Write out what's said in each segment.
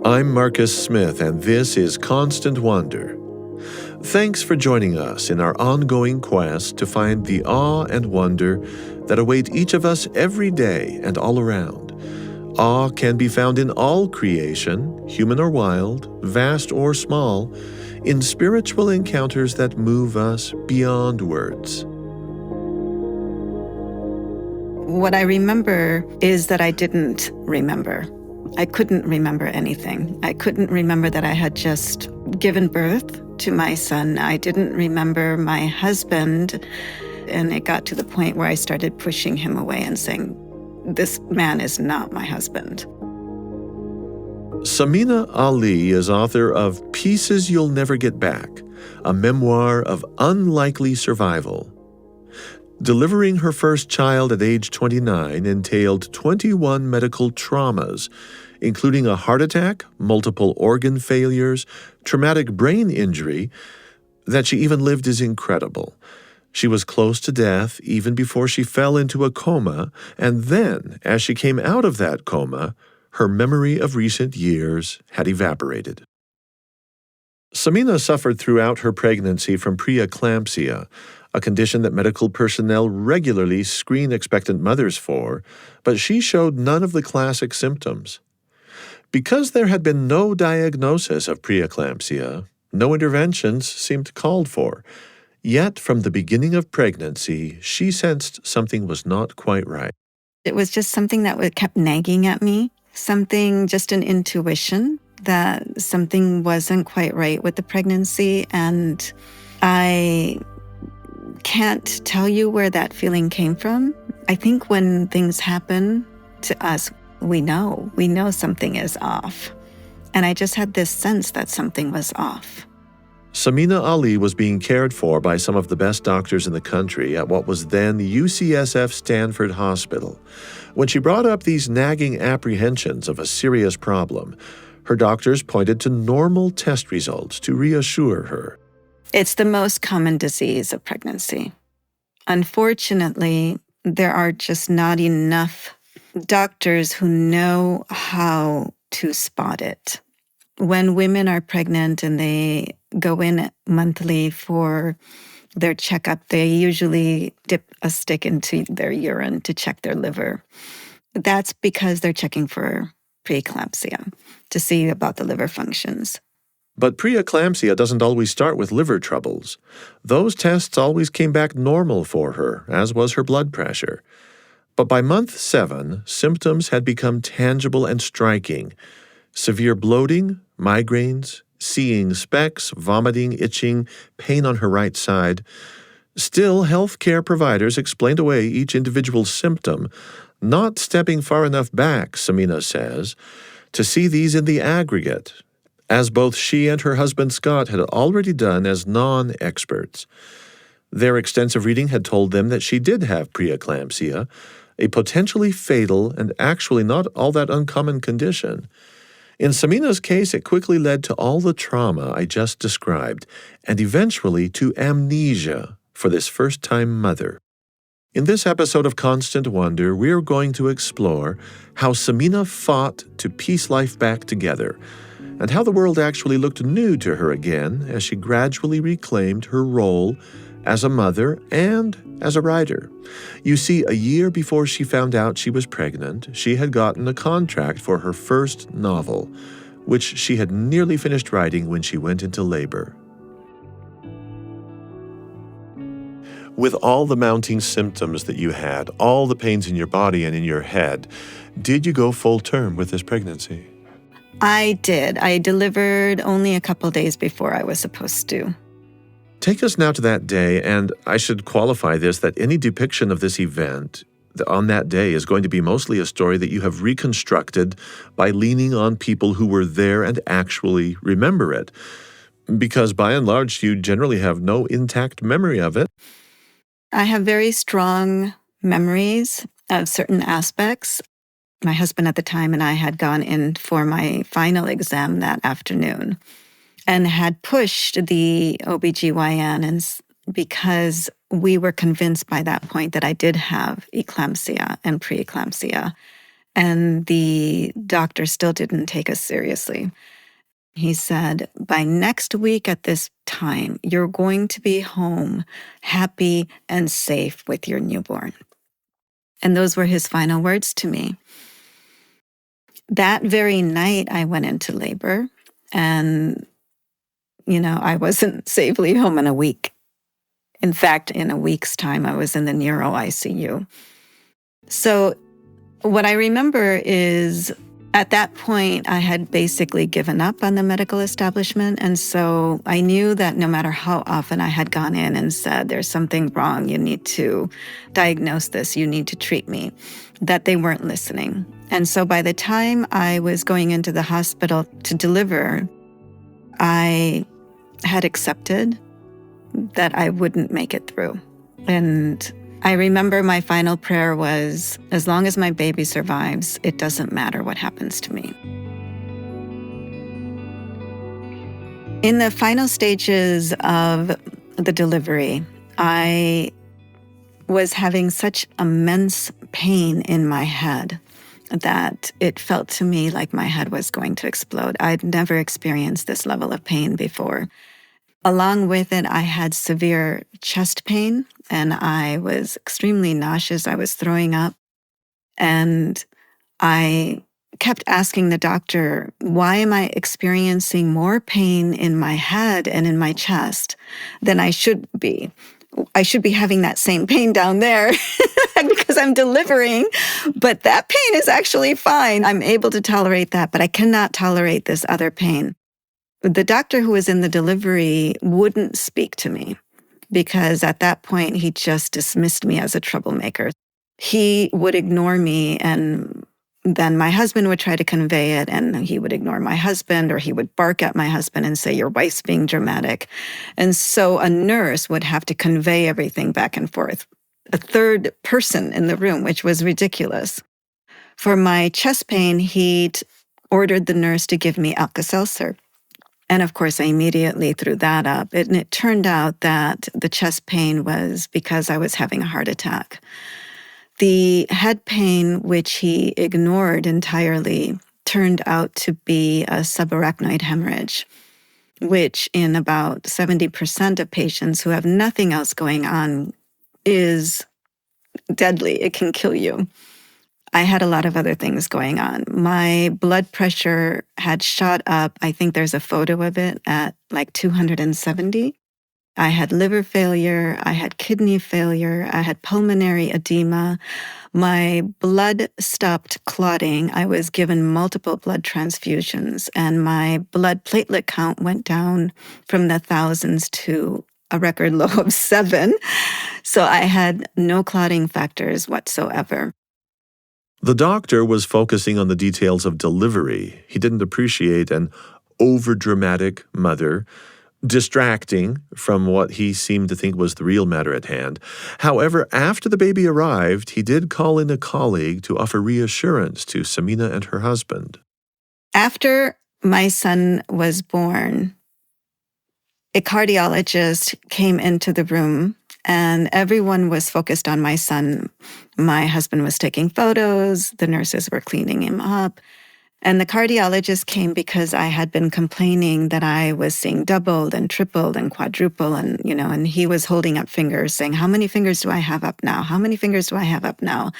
I'm Marcus Smith, and this is Constant Wonder. Thanks for joining us in our ongoing quest to find the awe and wonder that await each of us every day and all around. Awe can be found in all creation, human or wild, vast or small, in spiritual encounters that move us beyond words. What I remember is that I didn't remember. I couldn't remember anything. I couldn't remember that I had just given birth to my son. I didn't remember my husband. And it got to the point where I started pushing him away and saying, this man is not my husband. Samina Ali is author of Pieces You'll Never Get Back, a memoir of unlikely survival. Delivering her first child at age 29 entailed 21 medical traumas, including a heart attack, multiple organ failures, traumatic brain injury. That she even lived is incredible. She was close to death even before she fell into a coma, and then, as she came out of that coma, her memory of recent years had evaporated. Samina suffered throughout her pregnancy from preeclampsia, a condition that medical personnel regularly screen expectant mothers for, but she showed none of the classic symptoms. Because there had been no diagnosis of preeclampsia, no interventions seemed called for. Yet, from the beginning of pregnancy, she sensed something was not quite right. It was just something that kept nagging at me, just an intuition that something wasn't quite right with the pregnancy, and I can't tell you where that feeling came from. I think when things happen to us, we know something is off. And I just had this sense that something was off. Samina Ali was being cared for by some of the best doctors in the country at what was then UCSF Stanford Hospital. When she brought up these nagging apprehensions of a serious problem, her doctors pointed to normal test results to reassure her. It's the most common disease of pregnancy. Unfortunately, there are just not enough doctors who know how to spot it. When women are pregnant and they go in monthly for their checkup, they usually dip a stick into their urine to check their liver. That's because they're checking for preeclampsia, to see about the liver functions. But preeclampsia doesn't always start with liver troubles. Those tests always came back normal for her, as was her blood pressure. But by month 7, symptoms had become tangible and striking. Severe bloating, migraines, seeing specks, vomiting, itching, pain on her right side. Still, healthcare providers explained away each individual symptom, not stepping far enough back, Samina says, to see these in the aggregate, as both she and her husband Scott had already done as non-experts. Their extensive reading had told them that she did have preeclampsia, a potentially fatal and actually not all that uncommon condition. In Samina's case, it quickly led to all the trauma I just described, and eventually to amnesia for this first-time mother. In this episode of Constant Wonder, we're going to explore how Samina fought to piece life back together, and how the world actually looked new to her again as she gradually reclaimed her role as a mother and as a writer. You see, a year before she found out she was pregnant, she had gotten a contract for her first novel, which she had nearly finished writing when she went into labor. With all the mounting symptoms that you had, all the pains in your body and in your head, did you go full term with this pregnancy? I did. I delivered only a couple days before I was supposed to. Take us now to that day, and I should qualify this, that any depiction of this event on that day is going to be mostly a story that you have reconstructed by leaning on people who were there and actually remember it. Because by and large, you generally have no intact memory of it. I have very strong memories of certain aspects. My husband at the time and I had gone in for my final exam that afternoon and had pushed the OBGYN because we were convinced by that point that I did have eclampsia and preeclampsia. And the doctor still didn't take us seriously. He said, by next week at this time, you're going to be home happy and safe with your newborn. And those were his final words to me. That very night, I went into labor, and, I wasn't safely home in a week. In fact, in a week's time, I was in the neuro ICU. So what I remember is at that point, I had basically given up on the medical establishment. And so I knew that no matter how often I had gone in and said, there's something wrong, you need to diagnose this, you need to treat me, that they weren't listening. And so by the time I was going into the hospital to deliver, I had accepted that I wouldn't make it through. And I remember my final prayer was, as long as my baby survives, it doesn't matter what happens to me. In the final stages of the delivery, I was having such immense pain in my head that it felt to me like my head was going to explode. I'd never experienced this level of pain before. Along with it, I had severe chest pain, and I was extremely nauseous. I was throwing up. And I kept asking the doctor, why am I experiencing more pain in my head and in my chest than I should be? I should be having that same pain down there because I'm delivering, but that pain is actually fine. I'm able to tolerate that, but I cannot tolerate this other pain. The doctor who was in the delivery wouldn't speak to me because at that point, he just dismissed me as a troublemaker. He would ignore me, and then my husband would try to convey it, and he would ignore my husband, or he would bark at my husband and say, your wife's being dramatic. And so a nurse would have to convey everything back and forth, a third person in the room, which was ridiculous. For my chest pain, he'd ordered the nurse to give me Alka-Seltzer. And of course, I immediately threw that up. And it turned out that the chest pain was because I was having a heart attack. The head pain, which he ignored entirely, turned out to be a subarachnoid hemorrhage, which in about 70% of patients who have nothing else going on is deadly. It can kill you. I had a lot of other things going on. My blood pressure had shot up. I think there's a photo of it at like 270. I had liver failure. I had kidney failure. I had pulmonary edema. My blood stopped clotting. I was given multiple blood transfusions, and my blood platelet count went down from the thousands to a record low of 7. So I had no clotting factors whatsoever. The doctor was focusing on the details of delivery. He didn't appreciate an overdramatic mother, distracting from what he seemed to think was the real matter at hand. However, after the baby arrived, he did call in a colleague to offer reassurance to Samina and her husband. After my son was born, a cardiologist came into the room, and everyone was focused on my son. My husband was taking photos. The nurses were cleaning him up. And the cardiologist came because I had been complaining that I was seeing doubled and tripled and quadruple. And he was holding up fingers saying, how many fingers do I have up now? How many fingers do I have up now?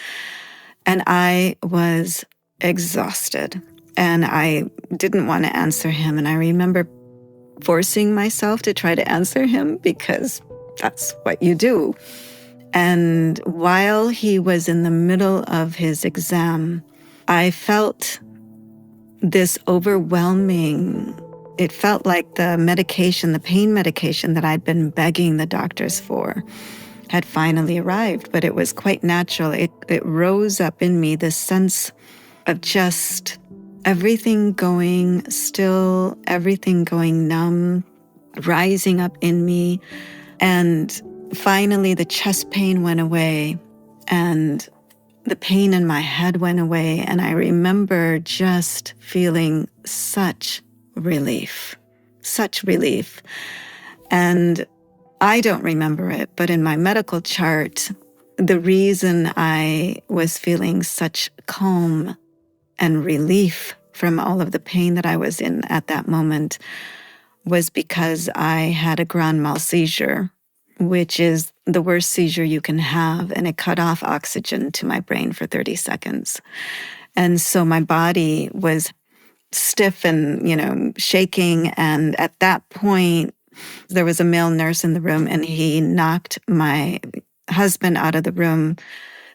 And I was exhausted, and I didn't want to answer him. And I remember forcing myself to try to answer him because that's what you do. And while he was in the middle of his exam, I felt this overwhelming, it felt like the medication, the pain medication that I'd been begging the doctors for had finally arrived, but it was quite natural. It rose up in me, this sense of just everything going still, everything going numb, rising up in me. And finally, the chest pain went away, and the pain in my head went away. And I remember just feeling such relief. And I don't remember it, but in my medical chart, the reason I was feeling such calm and relief from all of the pain that I was in at that moment was because I had a grand mal seizure, which is the worst seizure you can have, and it cut off oxygen to my brain for 30 seconds. And so my body was stiff and, shaking. And at that point, there was a male nurse in the room, and he knocked my husband out of the room.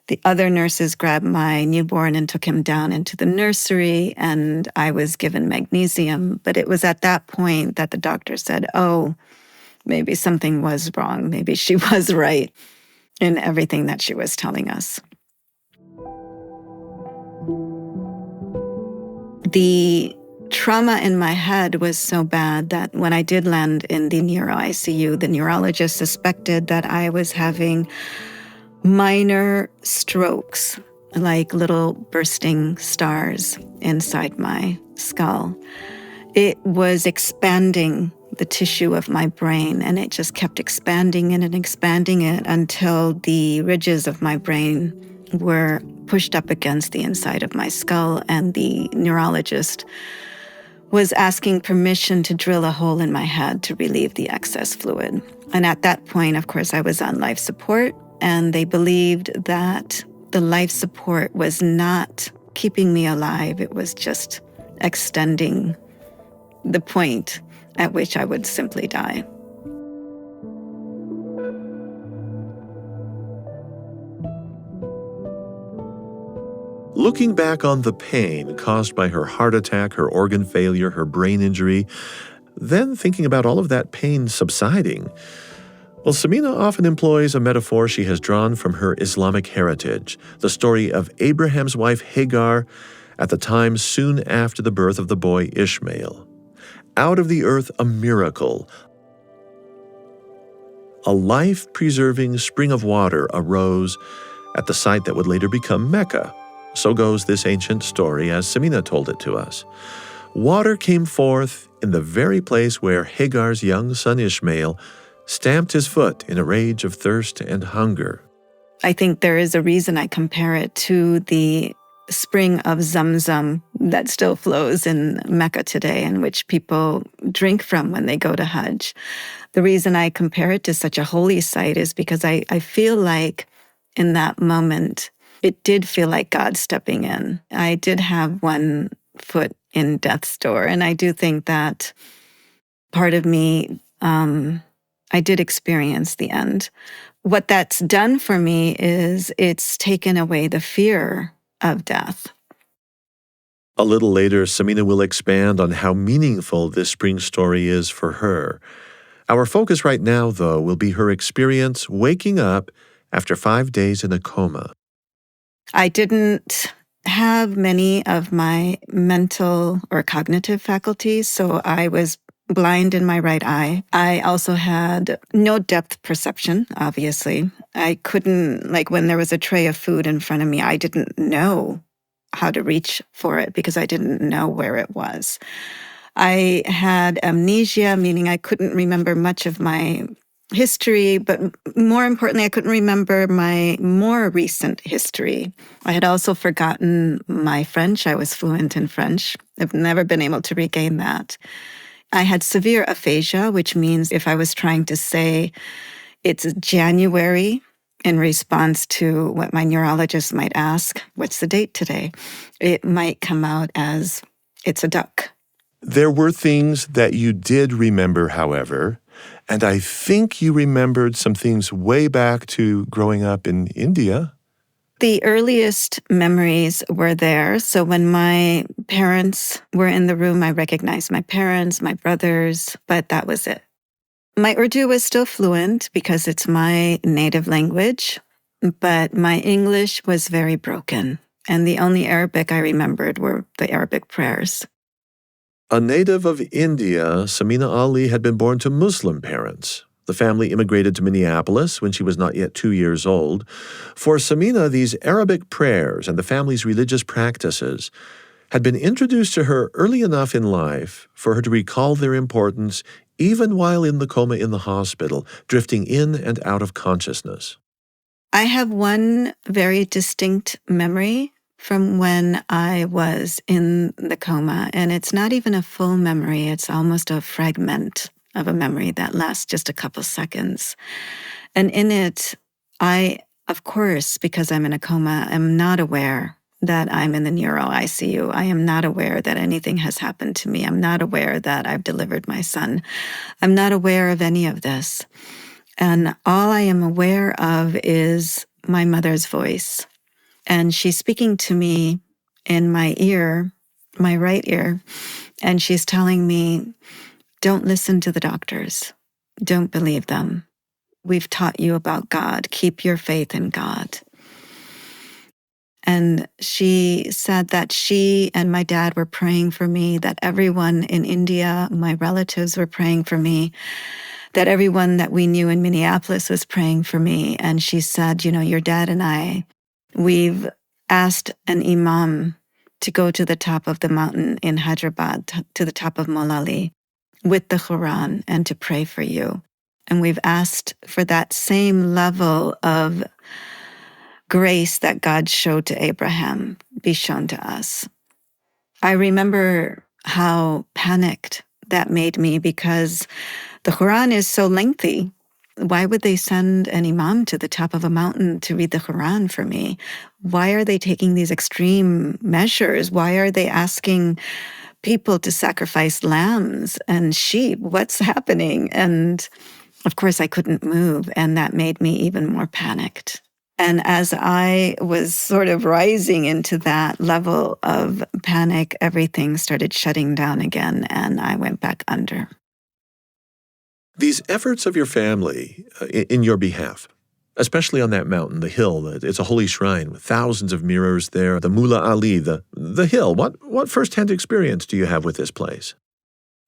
The other nurses grabbed my newborn and took him down into the nursery, and I was given magnesium. But it was at that point that the doctor said, oh, maybe something was wrong. Maybe she was right in everything that she was telling us. The trauma in my head was so bad that when I did land in the neuro ICU, the neurologist suspected that I was having minor strokes, like little bursting stars inside my skull. It was expanding the tissue of my brain, and it just kept expanding it and expanding it until the ridges of my brain were pushed up against the inside of my skull, and the neurologist was asking permission to drill a hole in my head to relieve the excess fluid. And at that point, of course, I was on life support, and they believed that the life support was not keeping me alive. It was just extending the point at which I would simply die. Looking back on the pain caused by her heart attack, her organ failure, her brain injury, then thinking about all of that pain subsiding, well, Samina often employs a metaphor she has drawn from her Islamic heritage, the story of Abraham's wife Hagar at the time soon after the birth of the boy Ishmael. Out of the earth a miracle. A life-preserving spring of water arose at the site that would later become Mecca. So goes this ancient story as Samina told it to us. Water came forth in the very place where Hagar's young son Ishmael stamped his foot in a rage of thirst and hunger. I think there is a reason I compare it to the spring of Zamzam that still flows in Mecca today and which people drink from when they go to Hajj. The reason I compare it to such a holy site is because I feel like in that moment, it did feel like God stepping in. I did have one foot in death's door, and I do think that part of me, I did experience the end. What that's done for me is it's taken away the fear of death. A little later, Samina will expand on how meaningful this spring story is for her. Our focus right now, though, will be her experience waking up after 5 days in a coma. I didn't have many of my mental or cognitive faculties, so I was blind in my right eye. I also had no depth perception, obviously. I couldn't, like when there was a tray of food in front of me, I didn't know how to reach for it because I didn't know where it was. I had amnesia, meaning I couldn't remember much of my history, but more importantly, I couldn't remember my more recent history. I had also forgotten my French. I was fluent in French. I've never been able to regain that. I had severe aphasia, which means if I was trying to say it's January in response to what my neurologist might ask, what's the date today? It might come out as it's a duck. There were things that you did remember, however, and I think you remembered some things way back to growing up in India. The earliest memories were there. So when my parents were in the room, I recognized my parents, my brothers, but that was it. My Urdu was still fluent because it's my native language, but my English was very broken. And the only Arabic I remembered were the Arabic prayers. A native of India, Samina Ali had been born to Muslim parents. The family immigrated to Minneapolis when she was not yet 2 years old. For Samina, these Arabic prayers and the family's religious practices had been introduced to her early enough in life for her to recall their importance even while in the coma in the hospital, drifting in and out of consciousness. I have one very distinct memory from when I was in the coma. And it's not even a full memory, it's almost a fragment of a memory that lasts just a couple seconds. And in it, I, of course, because I'm in a coma, am not aware that I'm in the neuro ICU. I am not aware that anything has happened to me. I'm not aware that I've delivered my son. I'm not aware of any of this. And all I am aware of is my mother's voice. And she's speaking to me in my ear, my right ear, and she's telling me, don't listen to the doctors. Don't believe them. We've taught you about God. Keep your faith in God. And she said that she and my dad were praying for me, that everyone in India, my relatives were praying for me, that everyone that we knew in Minneapolis was praying for me. And she said, your dad and I, we've asked an imam to go to the top of the mountain in Hyderabad, to the top of Molali, with the Quran and to pray for you. And we've asked for that same level of grace that God showed to Abraham be shown to us. I remember how panicked that made me because the Quran is so lengthy. Why would they send an imam to the top of a mountain to read the Quran for me? Why are they taking these extreme measures? Why are they asking people to sacrifice lambs and sheep? What's happening? And of course, I couldn't move, and that made me even more panicked. And as I was sort of rising into that level of panic, everything started shutting down again, and I went back under. These efforts of your family in your behalf, especially on that mountain, the hill, it's a holy shrine with thousands of mirrors there, the Mullah Ali, the hill. What firsthand experience do you have with this place?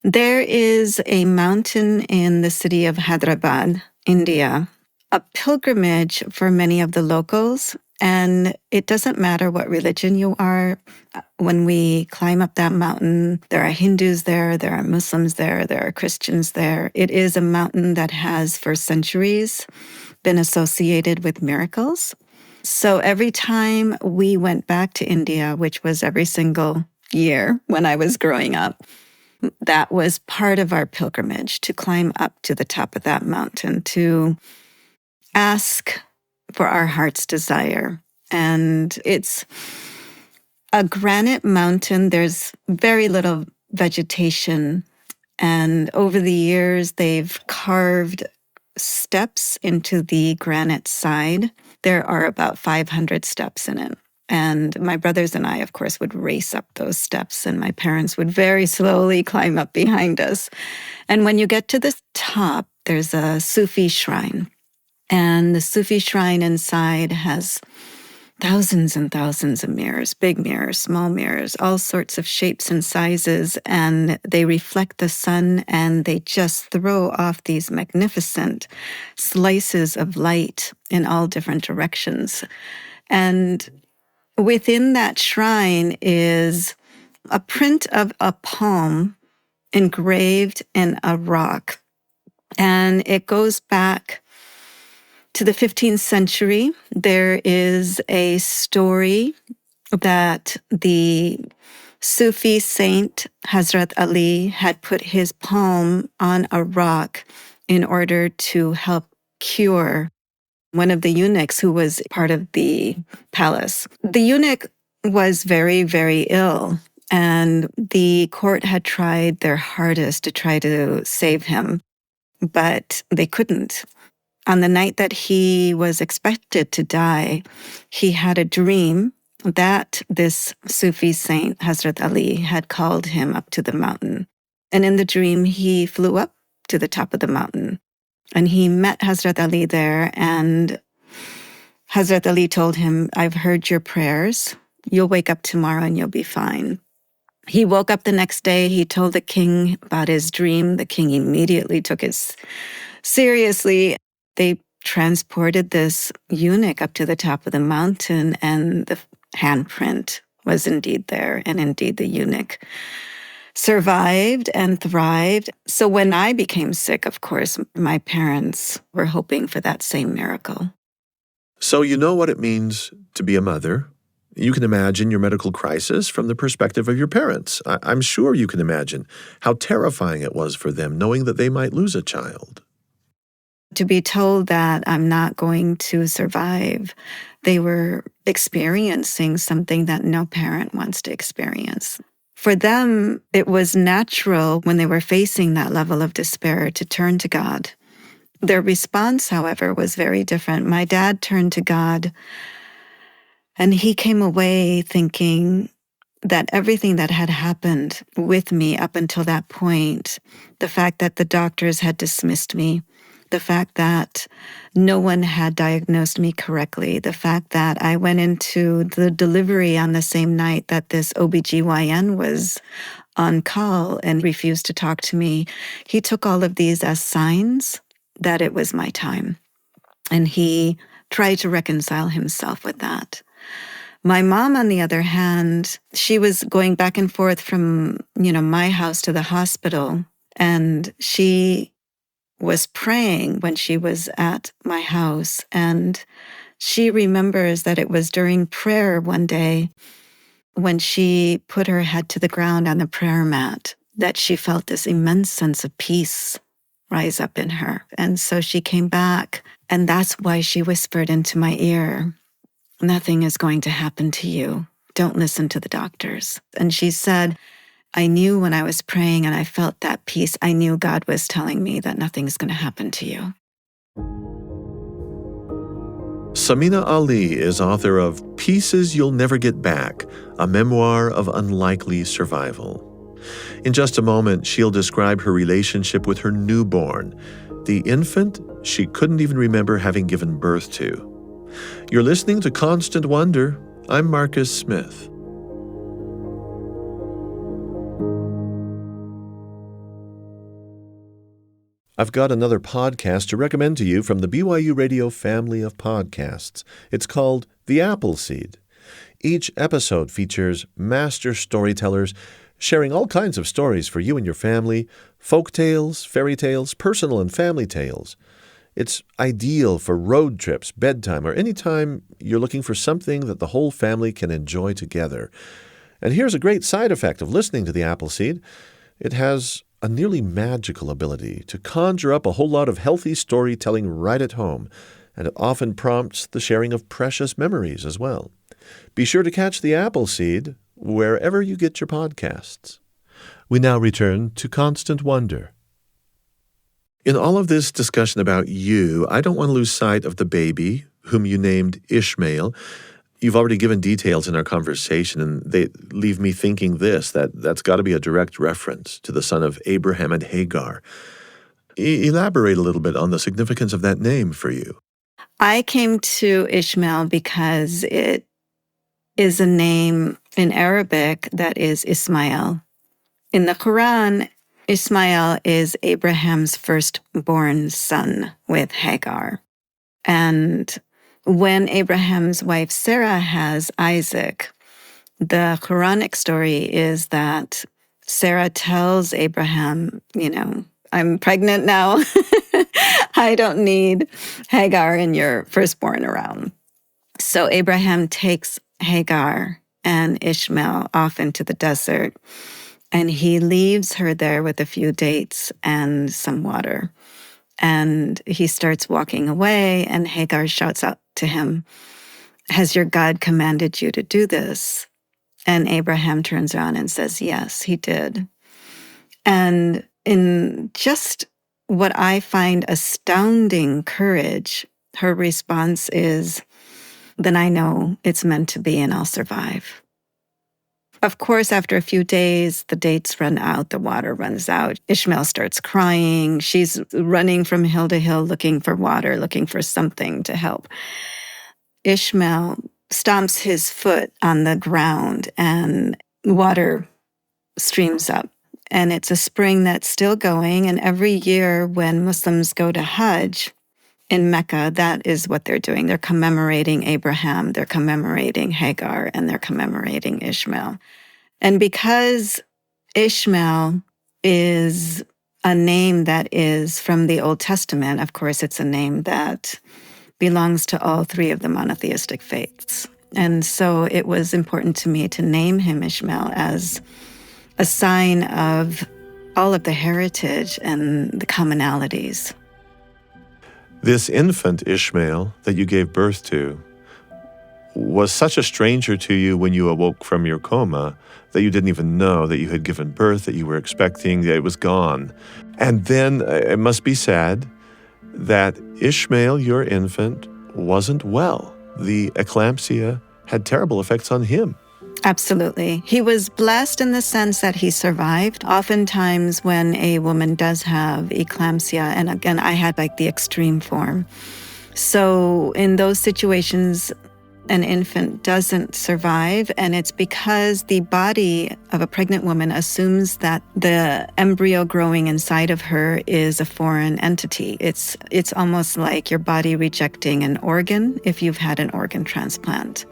There is a mountain in the city of Hyderabad, India, a pilgrimage for many of the locals. And it doesn't matter what religion you are. When we climb up that mountain, there are Hindus there are Muslims there are Christians there. It is a mountain that has for centuries been associated with miracles. So every time we went back to India, which was every single year when I was growing up, that was part of our pilgrimage, to climb up to the top of that mountain, to ask for our heart's desire. And it's a granite mountain. There's very little vegetation. And over the years, they've carved steps into the granite side. There are about 500 steps in it. And my brothers and I, of course, would race up those steps, and my parents would very slowly climb up behind us. And when you get to the top, there's a Sufi shrine. And the Sufi shrine inside has thousands and thousands of mirrors, big mirrors, small mirrors, all sorts of shapes and sizes. And they reflect the sun, and they just throw off these magnificent slices of light in all different directions. And within that shrine is a print of a palm engraved in a rock. And it goes back to the 15th century. There is a story that the Sufi saint Hazrat Ali had put his palm on a rock in order to help cure one of the eunuchs who was part of the palace. The eunuch was very, very ill, and the court had tried their hardest to try to save him, but they couldn't. On the night that he was expected to die, he had a dream that this Sufi saint, Hazrat Ali, had called him up to the mountain. And in the dream, he flew up to the top of the mountain. And he met Hazrat Ali there, and Hazrat Ali told him, I've heard your prayers. You'll wake up tomorrow and you'll be fine. He woke up the next day. He told the king about his dream. The king immediately took it seriously. They transported this eunuch up to the top of the mountain, and the handprint was indeed there. And indeed, the eunuch survived and thrived. So when I became sick, of course, my parents were hoping for that same miracle. So you know what it means to be a mother. You can imagine your medical crisis from the perspective of your parents. I'm sure you can imagine how terrifying it was for them knowing that they might lose a child. To be told that I'm not going to survive, they were experiencing something that no parent wants to experience. For them, it was natural when they were facing that level of despair to turn to God. Their response, however, was very different. My dad turned to God, and he came away thinking that everything that had happened with me up until that point, the fact that the doctors had dismissed me, the fact that no one had diagnosed me correctly, the fact that I went into the delivery on the same night that this OBGYN was on call and refused to talk to me, he took all of these as signs that it was my time. And he tried to reconcile himself with that. My mom, on the other hand, she was going back and forth from, my house to the hospital. And she was praying when she was at my house. And she remembers that it was during prayer one day when she put her head to the ground on the prayer mat that she felt this immense sense of peace rise up in her. And so she came back, and that's why she whispered into my ear, "Nothing is going to happen to you. Don't listen to the doctors." And she said, I knew when I was praying and I felt that peace, I knew God was telling me that nothing's going to happen to you. Samina Ali is author of Pieces You'll Never Get Back, a memoir of unlikely survival. In just a moment, she'll describe her relationship with her newborn, the infant she couldn't even remember having given birth to. You're listening to Constant Wonder. I'm Marcus Smith. I've got another podcast to recommend to you from the BYU Radio family of podcasts. It's called The Appleseed. Each episode features master storytellers sharing all kinds of stories for you and your family, folk tales, fairy tales, personal and family tales. It's ideal for road trips, bedtime, or any time you're looking for something that the whole family can enjoy together. And here's a great side effect of listening to The Appleseed. It has a nearly magical ability to conjure up a whole lot of healthy storytelling right at home, and it often prompts the sharing of precious memories as well. Be sure to catch The Appleseed wherever you get your podcasts. We now return to Constant Wonder. In all of this discussion about you, I don't want to lose sight of the baby, whom you named Ishmael. You've already given details in our conversation, and they leave me thinking that's got to be a direct reference to the son of Abraham and Hagar. Elaborate a little bit on the significance of that name for you. I came to Ishmael because it is a name in Arabic that is Ismail. In the Quran, Ismail is Abraham's firstborn son with Hagar. And when Abraham's wife Sarah has Isaac, the Quranic story is that Sarah tells Abraham, I'm pregnant now. I don't need Hagar and your firstborn around. So Abraham takes Hagar and Ishmael off into the desert, and he leaves her there with a few dates and some water. And he starts walking away, and Hagar shouts out to him, "Has your God commanded you to do this?" And Abraham turns around and says, "Yes, he did." And in just what I find astounding courage, her response is, "Then I know it's meant to be and I'll survive." Of course, after a few days, the dates run out, the water runs out. Ishmael starts crying. She's running from hill to hill looking for water, looking for something to help. Ishmael stomps his foot on the ground and water streams up. And it's a spring that's still going. And every year when Muslims go to Hajj in Mecca, that is what they're doing. They're commemorating Abraham, they're commemorating Hagar, and they're commemorating Ishmael. And because Ishmael is a name that is from the Old Testament, of course, it's a name that belongs to all three of the monotheistic faiths. And so it was important to me to name him Ishmael as a sign of all of the heritage and the commonalities. This infant, Ishmael, that you gave birth to, was such a stranger to you when you awoke from your coma that you didn't even know that you had given birth, that you were expecting, that it was gone. And then it must be said that Ishmael, your infant, wasn't well. The eclampsia had terrible effects on him. Absolutely. He was blessed in the sense that he survived. Oftentimes when a woman does have eclampsia, and again, I had like the extreme form. So in those situations, an infant doesn't survive, and it's because the body of a pregnant woman assumes that the embryo growing inside of her is a foreign entity. It's almost like your body rejecting an organ if you've had an organ transplant.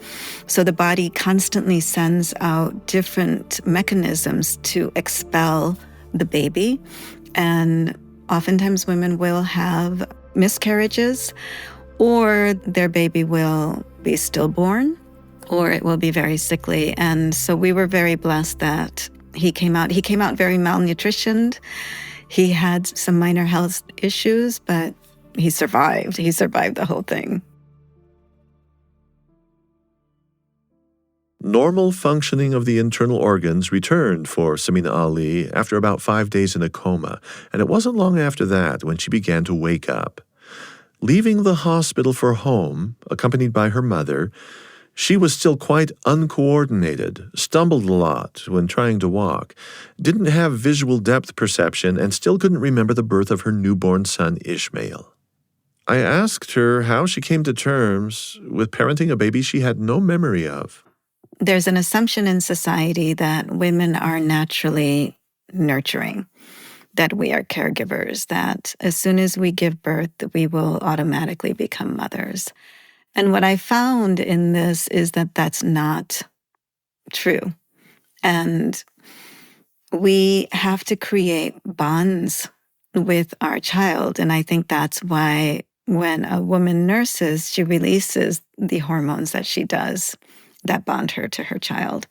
So the body constantly sends out different mechanisms to expel the baby, and oftentimes women will have miscarriages, or their baby will be stillborn, or it will be very sickly. And so we were very blessed that he came out. He came out very malnutritioned. He had some minor health issues, but he survived. He survived the whole thing. Normal functioning of the internal organs returned for Samina Ali after about 5 days in a coma, and it wasn't long after that when she began to wake up. Leaving the hospital for home, accompanied by her mother, she was still quite uncoordinated, stumbled a lot when trying to walk, didn't have visual depth perception, and still couldn't remember the birth of her newborn son, Ishmael. I asked her how she came to terms with parenting a baby she had no memory of. There's an assumption in society that women are naturally nurturing, that we are caregivers, that as soon as we give birth, we will automatically become mothers. And what I found in this is that that's not true. And we have to create bonds with our child. And I think that's why when a woman nurses, she releases the hormones that she does that bond her to her child.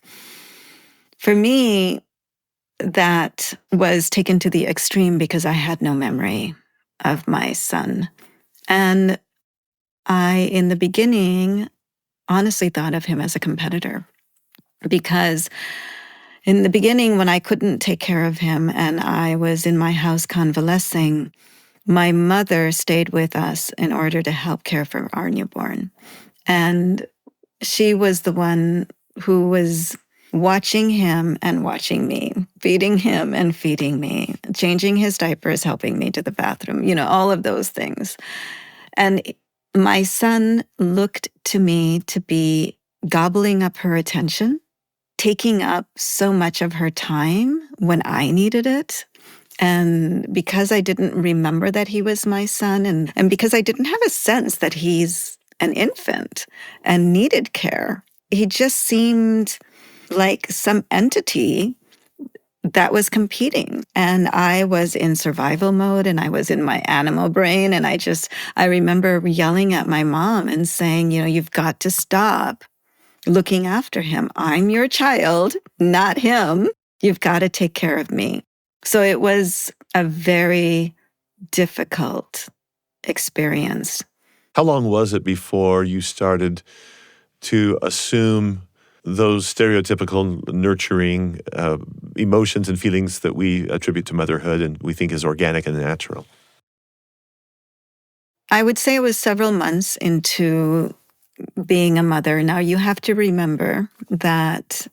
For me, that was taken to the extreme because I had no memory of my son. And I, in the beginning, honestly thought of him as a competitor, because in the beginning, when I couldn't take care of him and I was in my house convalescing, my mother stayed with us in order to help care for our newborn. And she was the one who was watching him and watching me, feeding him and feeding me, changing his diapers, helping me to the bathroom, all of those things. And my son looked to me to be gobbling up her attention, taking up so much of her time when I needed it. And because I didn't remember that he was my son, and because I didn't have a sense that he's an infant and needed care, he just seemed like some entity that was competing. And I was in survival mode and I was in my animal brain. And I remember yelling at my mom and saying, you've got to stop looking after him. I'm your child, not him. You've got to take care of me. So it was a very difficult experience. How long was it before you started to assume those stereotypical nurturing emotions and feelings that we attribute to motherhood and we think is organic and natural? I would say it was several months into being a mother. Now, you have to remember that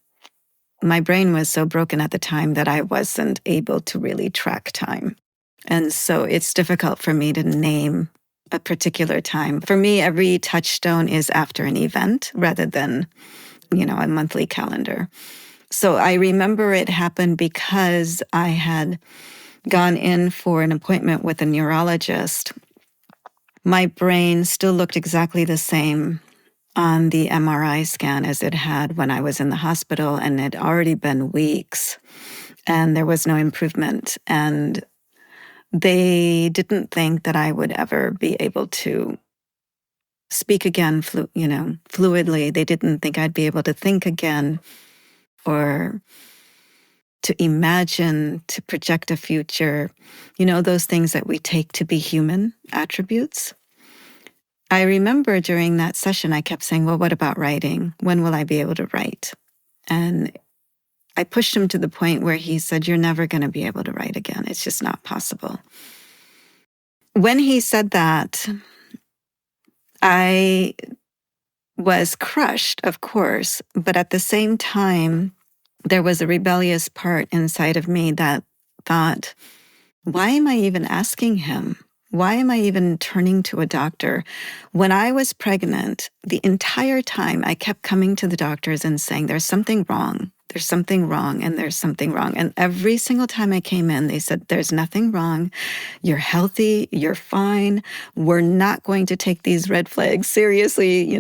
my brain was so broken at the time that I wasn't able to really track time. And so it's difficult for me to name a particular time. For me, every touchstone is after an event rather than, a monthly calendar. So I remember it happened because I had gone in for an appointment with a neurologist. My brain still looked exactly the same on the MRI scan as it had when I was in the hospital, and it had already been weeks, and there was no improvement. And they didn't think that I would ever be able to speak again, fluidly. They didn't think I'd be able to think again or to imagine, to project a future, those things that we take to be human attributes. I remember during that session, I kept saying, well, what about writing? When will I be able to write? And I pushed him to the point where he said, you're never going to be able to write again. It's just not possible. When he said that, I was crushed, of course, but at the same time, there was a rebellious part inside of me that thought, why am I even asking him? Why am I even turning to a doctor? When I was pregnant, the entire time I kept coming to the doctors and saying, there's something wrong. There's something wrong, and there's something wrong. And every single time I came in, they said, there's nothing wrong. You're healthy. You're fine. We're not going to take these red flags seriously.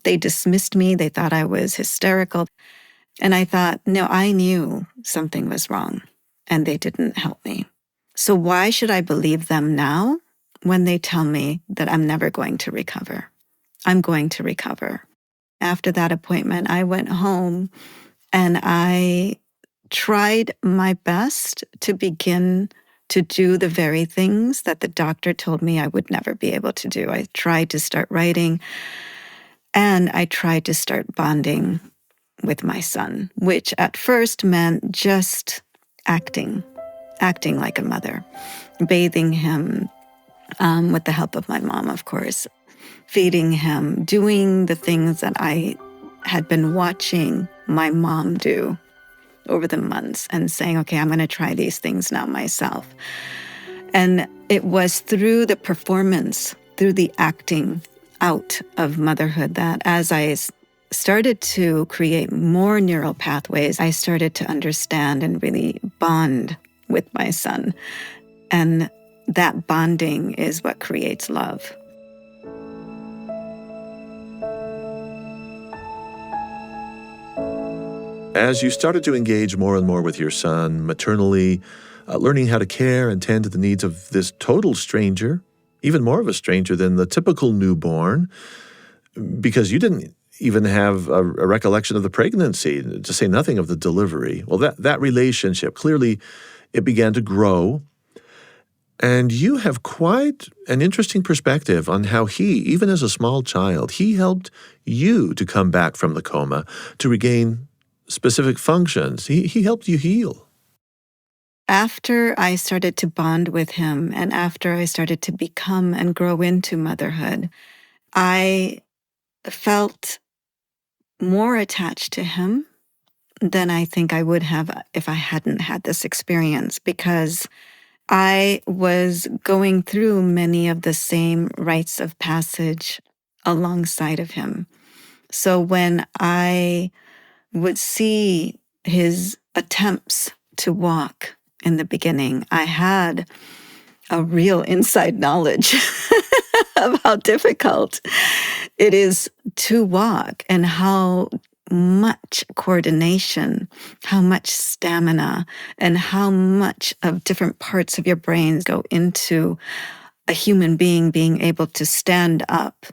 They dismissed me. They thought I was hysterical. And I thought, no, I knew something was wrong, and they didn't help me. So why should I believe them now when they tell me that I'm never going to recover? I'm going to recover. After that appointment, I went home and I tried my best to begin to do the very things that the doctor told me I would never be able to do. I tried to start writing, and I tried to start bonding with my son, which at first meant just acting like a mother, bathing him with the help of my mom, of course, feeding him, doing the things that I had been watching my mom do over the months and saying, okay, I'm going to try these things now myself. And it was through the performance, through the acting out of motherhood that as I started to create more neural pathways, I started to understand and really bond with my son. And that bonding is what creates love. As you started to engage more and more with your son maternally, learning how to care and tend to the needs of this total stranger, even more of a stranger than the typical newborn, because you didn't even have a recollection of the pregnancy, to say nothing of the delivery. Well, that relationship, clearly it began to grow. And you have quite an interesting perspective on how he, even as a small child, he helped you to come back from the coma, to regain specific functions. He helped you heal. After I started to bond with him and after I started to become and grow into motherhood, I felt more attached to him than I think I would have if I hadn't had this experience, because I was going through many of the same rites of passage alongside of him. So when I would see his attempts to walk in the beginning, I had a real inside knowledge of how difficult it is to walk and how much coordination, how much stamina, and how much of different parts of your brain go into a human being being able to stand up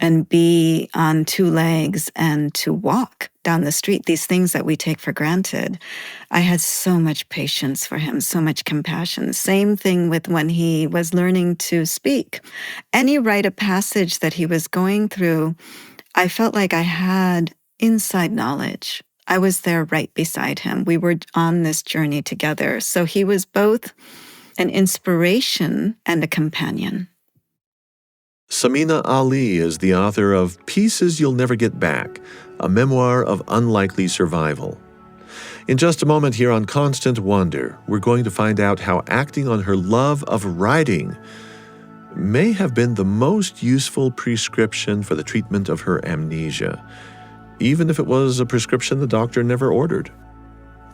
and be on two legs and to walk down the street, these things that we take for granted. I had so much patience for him, so much compassion. Same thing with when he was learning to speak. Any rite of passage that he was going through, I felt like I had inside knowledge. I was there right beside him. We were on this journey together. So he was both an inspiration and a companion. Samina Ali is the author of Pieces You'll Never Get Back, a memoir of unlikely survival. In just a moment here on Constant Wonder, we're going to find out how acting on her love of writing may have been the most useful prescription for the treatment of her amnesia, even if it was a prescription the doctor never ordered.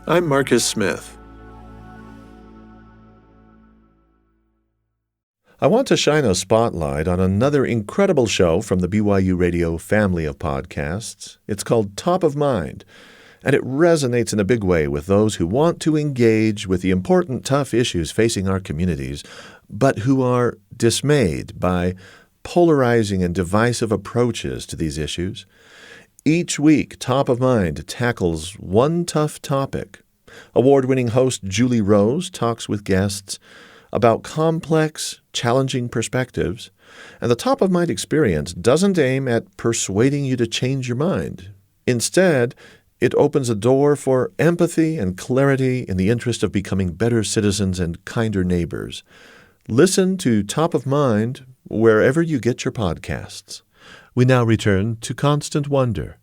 I'm Marcus Smith. I want to shine a spotlight on another incredible show from the BYU Radio family of podcasts. It's called Top of Mind, and it resonates in a big way with those who want to engage with the important, tough issues facing our communities, but who are dismayed by polarizing and divisive approaches to these issues. Each week, Top of Mind tackles one tough topic. Award-winning host Julie Rose talks with guests about complex, challenging perspectives, and the Top of Mind experience doesn't aim at persuading you to change your mind. Instead, it opens a door for empathy and clarity in the interest of becoming better citizens and kinder neighbors. Listen to Top of Mind wherever you get your podcasts. We now return to Constant Wonder.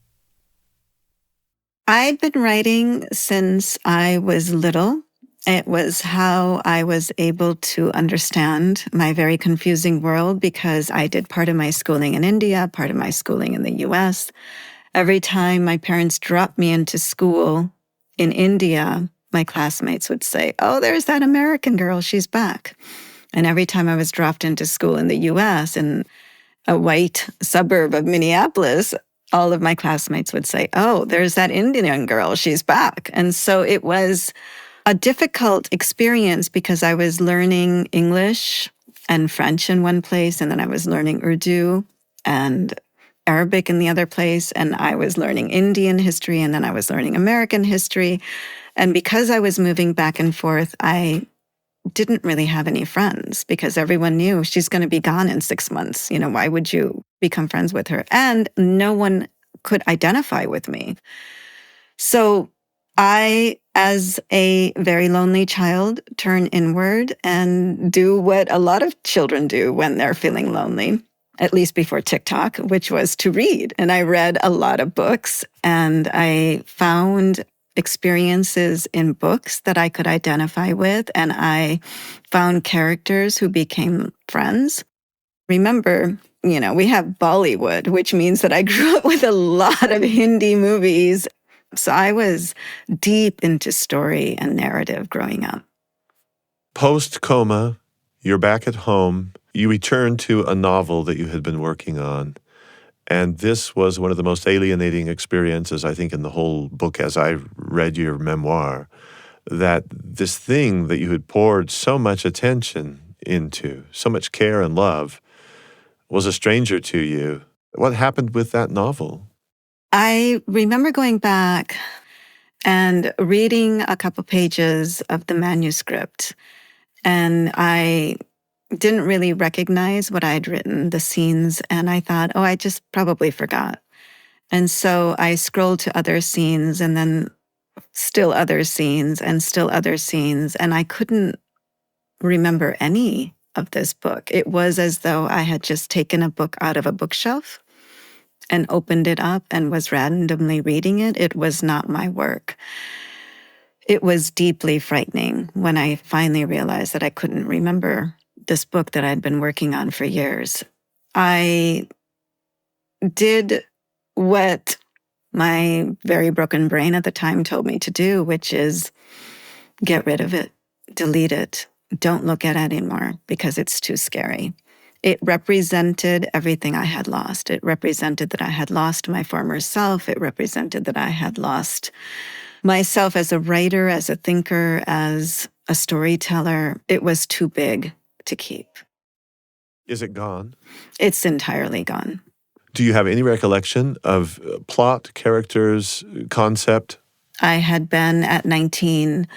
I'd been writing since I was little. It was how I was able to understand my very confusing world because I did part of my schooling in India, part of my schooling in the US. Every time my parents dropped me into school in India, my classmates would say, "Oh, there's that American girl, she's back." And every time I was dropped into school in the US, in a white suburb of Minneapolis, all of my classmates would say, "Oh, there's that Indian girl, she's back." And so it was a difficult experience because I was learning English and French in one place, and then I was learning Urdu and Arabic in the other place, and I was learning Indian history, and then I was learning American history. And because I was moving back and forth, I didn't really have any friends because everyone knew she's going to be gone in 6 months. Why would you become friends with her? And no one could identify with me. So I, as a very lonely child, turn inward and do what a lot of children do when they're feeling lonely, at least before TikTok, which was to read. And I read a lot of books, and I found experiences in books that I could identify with, and I found characters who became friends. Remember, we have Bollywood, which means that I grew up with a lot of Hindi movies. So I was deep into story and narrative growing up. Post-coma, you're back at home. You return to a novel that you had been working on. And this was one of the most alienating experiences, I think, in the whole book as I read your memoir, that this thing that you had poured so much attention into, so much care and love, was a stranger to you. What happened with that novel? I remember going back and reading a couple pages of the manuscript, and I didn't really recognize what I had written, the scenes, and I thought, oh, I just probably forgot. And so I scrolled to other scenes, and then still other scenes, and still other scenes, and I couldn't remember any of this book. It was as though I had just taken a book out of a bookshelf and opened it up and was randomly reading it. It was not my work. It was deeply frightening when I finally realized that I couldn't remember this book that I'd been working on for years. I did what my very broken brain at the time told me to do, which is get rid of it, delete it, don't look at it anymore because it's too scary. It represented everything I had lost. It represented that I had lost my former self. It represented that I had lost myself as a writer, as a thinker, as a storyteller. It was too big to keep. Is it gone? It's entirely gone. Do you have any recollection of plot, characters, concept? I had been at 19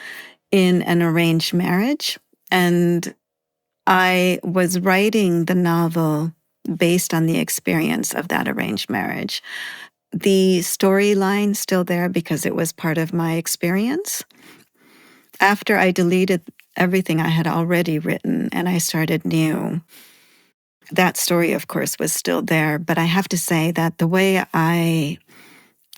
in an arranged marriage, and I was writing the novel based on the experience of that arranged marriage. The storyline still there because it was part of my experience. After I deleted everything I had already written and I started new, that story, of course, was still there. But I have to say that the way I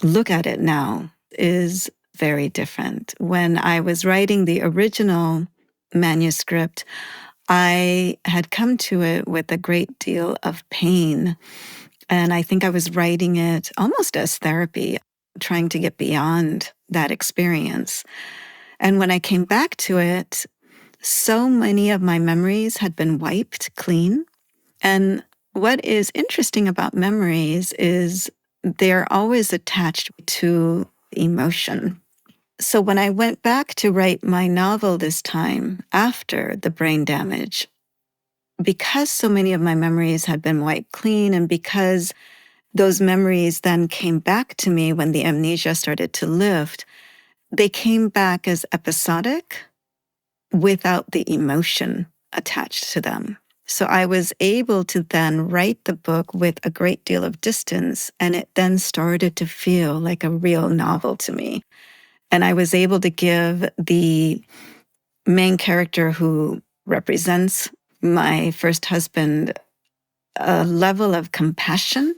look at it now is very different. When I was writing the original manuscript, I had come to it with a great deal of pain. And I think I was writing it almost as therapy, trying to get beyond that experience. And when I came back to it, so many of my memories had been wiped clean. And what is interesting about memories is they're always attached to emotion. So when I went back to write my novel this time after the brain damage, because so many of my memories had been wiped clean, and because those memories then came back to me when the amnesia started to lift, they came back as episodic without the emotion attached to them. So I was able to then write the book with a great deal of distance, and it then started to feel like a real novel to me. And I was able to give the main character who represents my first husband a level of compassion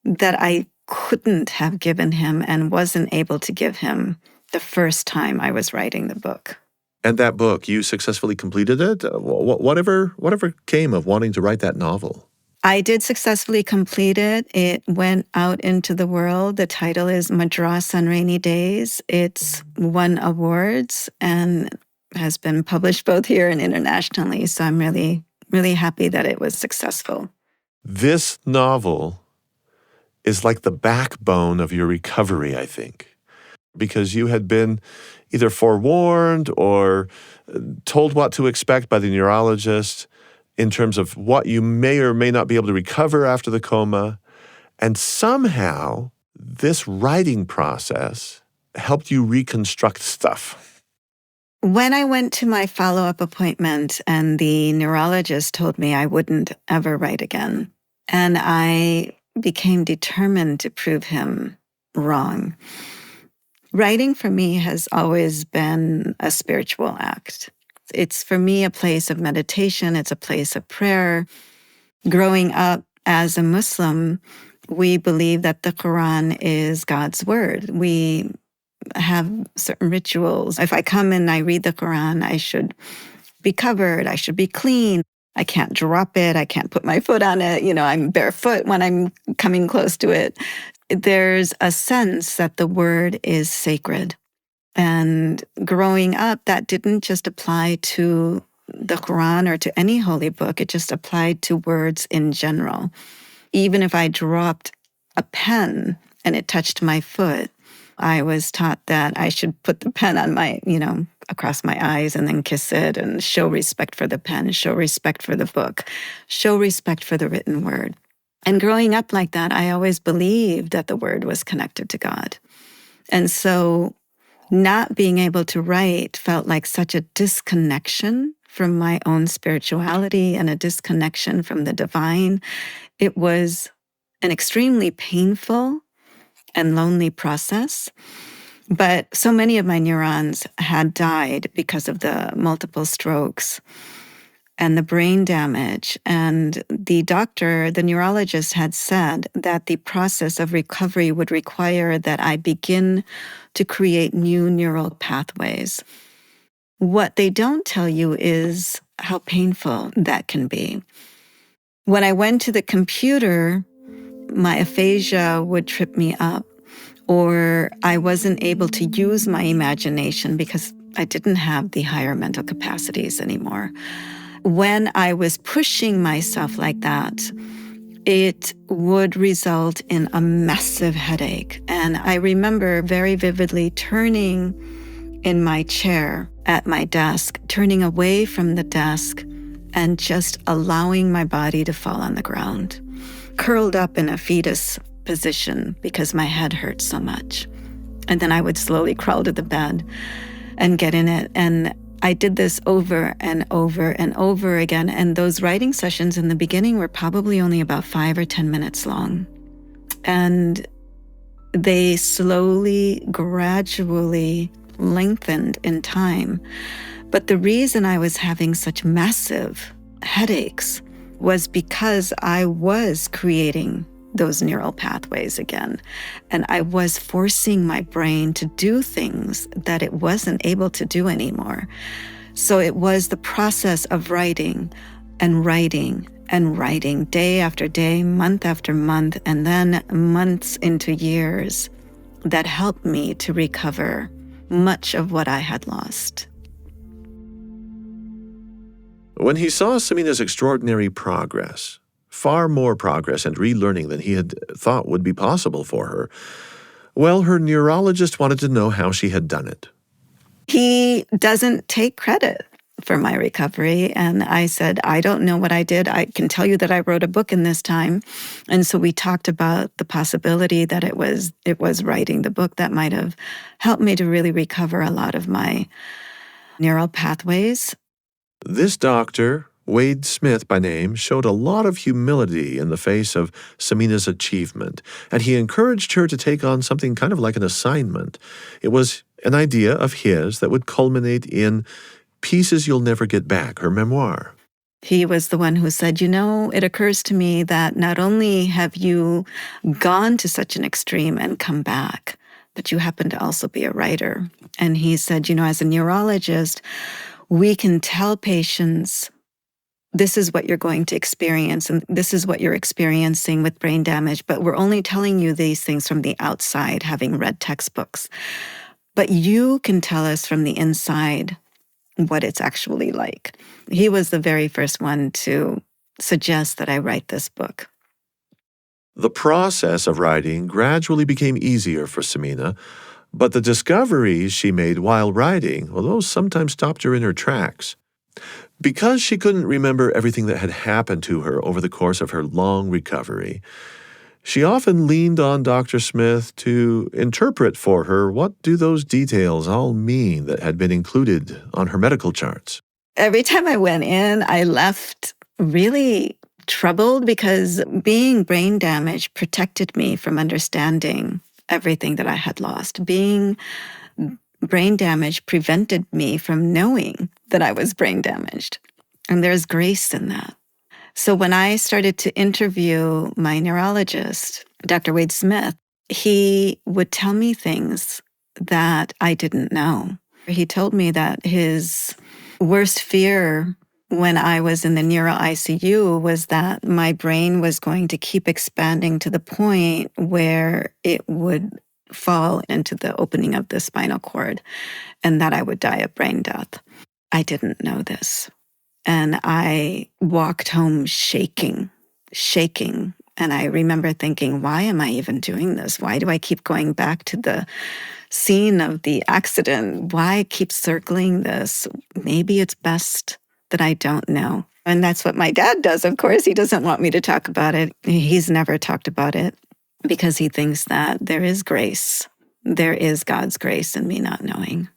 that I couldn't have given him and wasn't able to give him the first time I was writing the book. And that book, you successfully completed it? Whatever came of wanting to write that novel? I did successfully complete it. It went out into the world. The title is Madras on Rainy Days. It's won awards and has been published both here and internationally. So I'm really, really happy that it was successful. This novel is like the backbone of your recovery, I think, because you had been either forewarned or told what to expect by the neurologist in terms of what you may or may not be able to recover after the coma. And somehow, this writing process helped you reconstruct stuff. When I went to my follow-up appointment and the neurologist told me I wouldn't ever write again, and I became determined to prove him wrong. Writing for me has always been a spiritual act. It's for me a place of meditation. It's a place of prayer. Growing up as a Muslim, we believe that the Quran is God's word. We have certain rituals. If I come and I read the Quran, I should be covered. I should be clean. I can't drop it. I can't put my foot on it. I'm barefoot when I'm coming close to it. There's a sense that the word is sacred. And growing up, that didn't just apply to the Quran or to any holy book. It just applied to words in general. Even if I dropped a pen and it touched my foot, I was taught that I should put the pen on my, across my eyes and then kiss it and show respect for the pen, show respect for the book, show respect for the written word. And growing up like that, I always believed that the word was connected to God. And so not being able to write felt like such a disconnection from my own spirituality and a disconnection from the divine. It was an extremely painful and lonely process. But so many of my neurons had died because of the multiple strokes and the brain damage. And the neurologist had said that the process of recovery would require that I begin to create new neural pathways. What they don't tell you is how painful that can be. When I went to the computer, my aphasia would trip me up, or I wasn't able to use my imagination because I didn't have the higher mental capacities anymore. When I was pushing myself like that, it would result in a massive headache. And I remember very vividly turning in my chair at my desk, turning away from the desk and just allowing my body to fall on the ground, curled up in a fetus position because my head hurt so much. And then I would slowly crawl to the bed and get in it. And I did this over and over and over again. And those writing sessions in the beginning were probably only about 5 or 10 minutes long. And they slowly, gradually lengthened in time. But the reason I was having such massive headaches was because I was creating those neural pathways again. And I was forcing my brain to do things that it wasn't able to do anymore. So it was the process of writing and writing and writing day after day, month after month, and then months into years that helped me to recover much of what I had lost. When he saw Samina's extraordinary progress, far more progress and relearning than he had thought would be possible for her, well, her neurologist wanted to know how she had done it. He doesn't take credit for my recovery. And I said, I don't know what I did. I can tell you that I wrote a book in this time. And so we talked about the possibility that it was writing the book that might have helped me to really recover a lot of my neural pathways. This doctor, Wade Smith by name, showed a lot of humility in the face of Samina's achievement, and he encouraged her to take on something kind of like an assignment. It was an idea of his that would culminate in Pieces You'll Never Get Back, her memoir. He was the one who said, it occurs to me that not only have you gone to such an extreme and come back, but you happen to also be a writer. And he said, as a neurologist, we can tell patients, this is what you're going to experience, and this is what you're experiencing with brain damage, but we're only telling you these things from the outside, having read textbooks. But you can tell us from the inside what it's actually like. He was the very first one to suggest that I write this book. The process of writing gradually became easier for Samina, but the discoveries she made while writing, well, those sometimes stopped her in her tracks. Because she couldn't remember everything that had happened to her over the course of her long recovery, she often leaned on Dr. Smith to interpret for her what do those details all mean that had been included on her medical charts. Every time I went in, I left really troubled because being brain damaged protected me from understanding everything that I had lost. Being brain damaged prevented me from knowing that I was brain damaged. And there's grace in that. So when I started to interview my neurologist, Dr. Wade Smith, he would tell me things that I didn't know. He told me that his worst fear when I was in the neuro ICU was that my brain was going to keep expanding to the point where it would fall into the opening of the spinal cord and that I would die of brain death. I didn't know this. And I walked home shaking. And I remember thinking, why am I even doing this? Why do I keep going back to the scene of the accident? Why keep circling this? Maybe it's best that I don't know. And that's what my dad does, of course. He doesn't want me to talk about it. He's never talked about it because he thinks that there is grace. There is God's grace in me not knowing.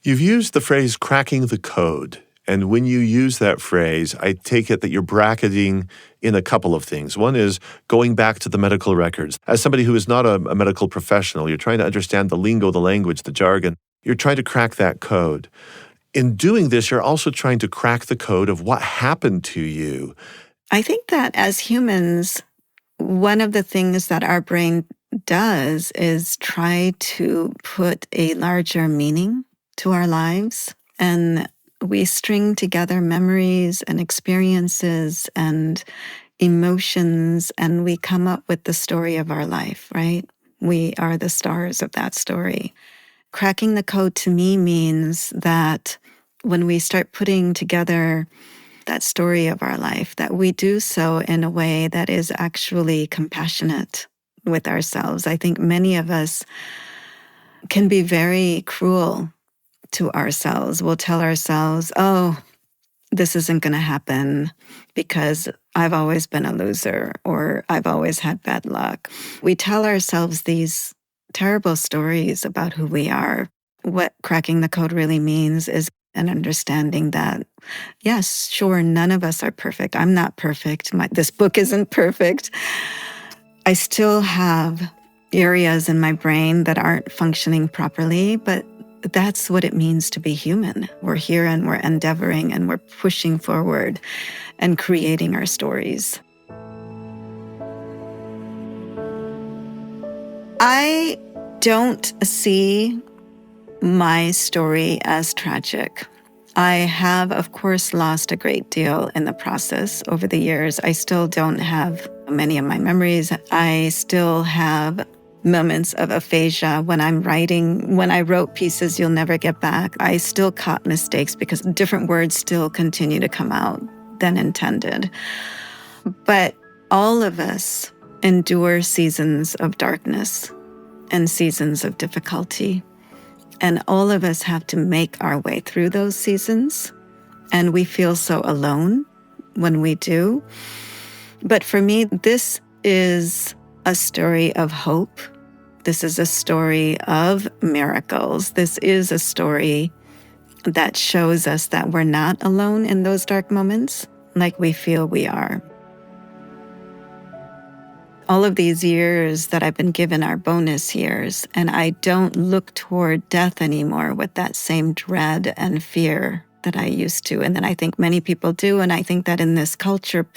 You've used the phrase cracking the code. And when you use that phrase, I take it that you're bracketing in a couple of things. One is going back to the medical records. As somebody who is not a medical professional, you're trying to understand the lingo, the language, the jargon. You're trying to crack that code. In doing this, you're also trying to crack the code of what happened to you. I think that as humans, one of the things that our brain does is try to put a larger meaning to our lives. And we string together memories and experiences and emotions, and we come up with the story of our life, right? We are the stars of that story. Cracking the code to me means that when we start putting together that story of our life, that we do so in a way that is actually compassionate with ourselves. I think many of us can be very cruel to ourselves. We'll tell ourselves, oh, this isn't going to happen because I've always been a loser or I've always had bad luck. We tell ourselves these terrible stories about who we are. What cracking the code really means is an understanding that, yes, sure, none of us are perfect. I'm not perfect. This book isn't perfect. I still have areas in my brain that aren't functioning properly, but that's what it means to be human. We're here and we're endeavoring and we're pushing forward and creating our stories. I don't see my story as tragic. I have, of course, lost a great deal in the process over the years. I still don't have many of my memories. I still have moments of aphasia when I'm writing. When I wrote Pieces You'll Never Get Back, I still caught mistakes because different words still continue to come out than intended. But all of us endure seasons of darkness and seasons of difficulty. And all of us have to make our way through those seasons. And we feel so alone when we do. But for me, this is a story of hope. This is a story of miracles. This is a story that shows us that we're not alone in those dark moments like we feel we are. All of these years that I've been given are bonus years, and I don't look toward death anymore with that same dread and fear that I used to, and that I think many people do. And I think that in this culture,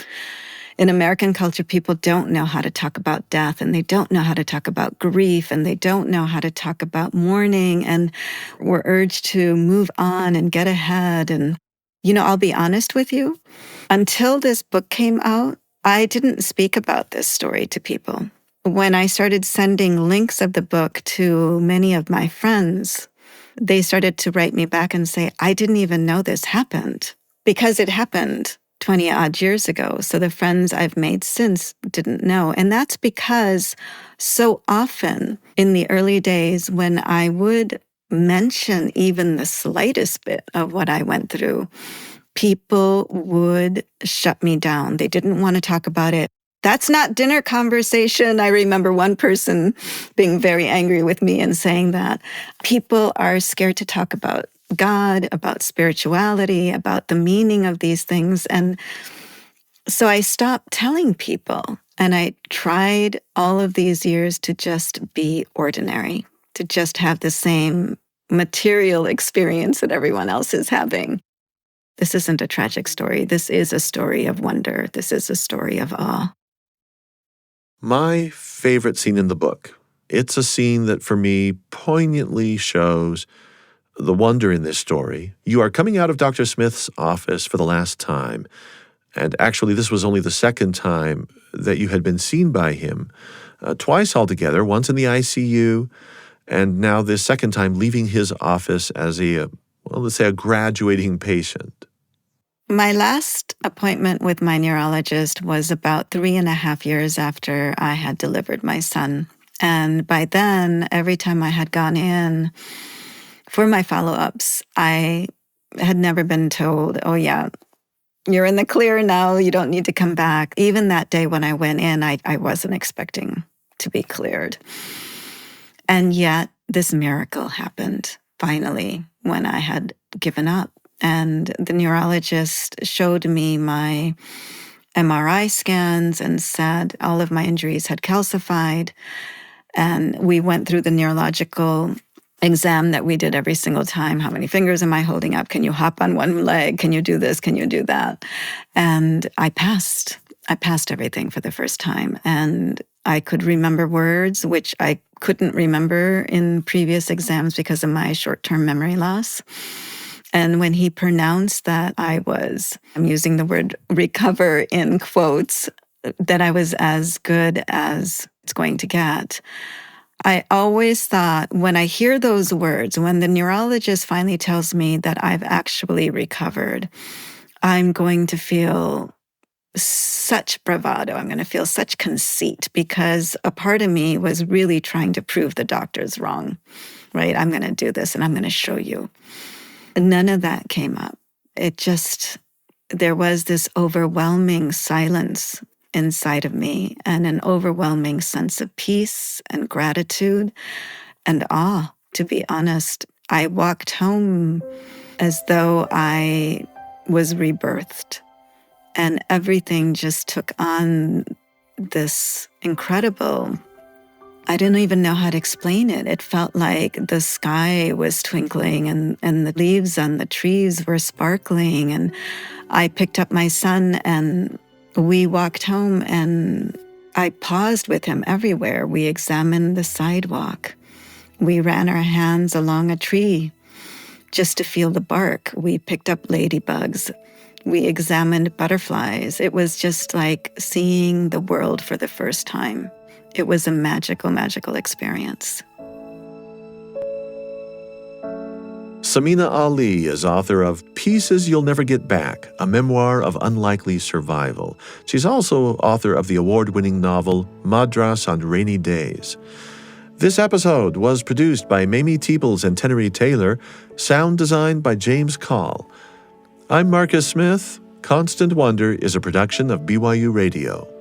in American culture, people don't know how to talk about death, and they don't know how to talk about grief, and they don't know how to talk about mourning, and we're urged to move on and get ahead. And, I'll be honest with you, until this book came out, I didn't speak about this story to people. When I started sending links of the book to many of my friends, they started to write me back and say, I didn't even know this happened, because it happened 20 odd years ago. So the friends I've made since didn't know. And that's because so often in the early days, when I would mention even the slightest bit of what I went through, people would shut me down. They didn't want to talk about it. That's not dinner conversation. I remember one person being very angry with me and saying that people are scared to talk about God, about spirituality, about the meaning of these things. And so I stopped telling people. And I tried all of these years to just be ordinary, to just have the same material experience that everyone else is having. This isn't a tragic story. This is a story of wonder. This is a story of awe. My favorite scene in the book. It's a scene that for me poignantly shows the wonder in this story. You are coming out of Dr. Smith's office for the last time. And actually, this was only the second time that you had been seen by him. Twice altogether, once in the ICU, and now this second time leaving his office as let's say a graduating patient. My last appointment with my neurologist was about 3.5 years after I had delivered my son. And by then, every time I had gone in for my follow-ups, I had never been told, oh yeah, you're in the clear now, you don't need to come back. Even that day when I went in, I wasn't expecting to be cleared. And yet, this miracle happened, finally, when I had given up. And the neurologist showed me my MRI scans and said all of my injuries had calcified. And we went through the neurological exam that we did every single time. How many fingers am I holding up? Can you hop on one leg? Can you do this? Can you do that? And I passed. I passed everything for the first time. And I could remember words, which I couldn't remember in previous exams because of my short-term memory loss. And when he pronounced that I'm using the word recover in quotes, that I was as good as it's going to get, I always thought, when I hear those words, when the neurologist finally tells me that I've actually recovered, I'm going to feel such bravado. I'm going to feel such conceit, because a part of me was really trying to prove the doctors wrong, right? I'm going to do this and I'm going to show you. None of that came up. There was this overwhelming silence inside of me, and an overwhelming sense of peace and gratitude and awe, to be honest. I walked home as though I was rebirthed, and everything just took on this incredible, I didn't even know how to explain it. It felt like the sky was twinkling and the leaves on the trees were sparkling. And I picked up my son and we walked home, and I paused with him everywhere. We examined the sidewalk. We ran our hands along a tree just to feel the bark. We picked up ladybugs. We examined butterflies. It was just like seeing the world for the first time. It was a magical, magical experience. Samina Ali is author of Pieces You'll Never Get Back, a memoir of unlikely survival. She's also author of the award-winning novel Madras on Rainy Days. This episode was produced by Mamie Teebles and Tenery Taylor, sound designed by James Call. I'm Marcus Smith. Constant Wonder is a production of BYU Radio.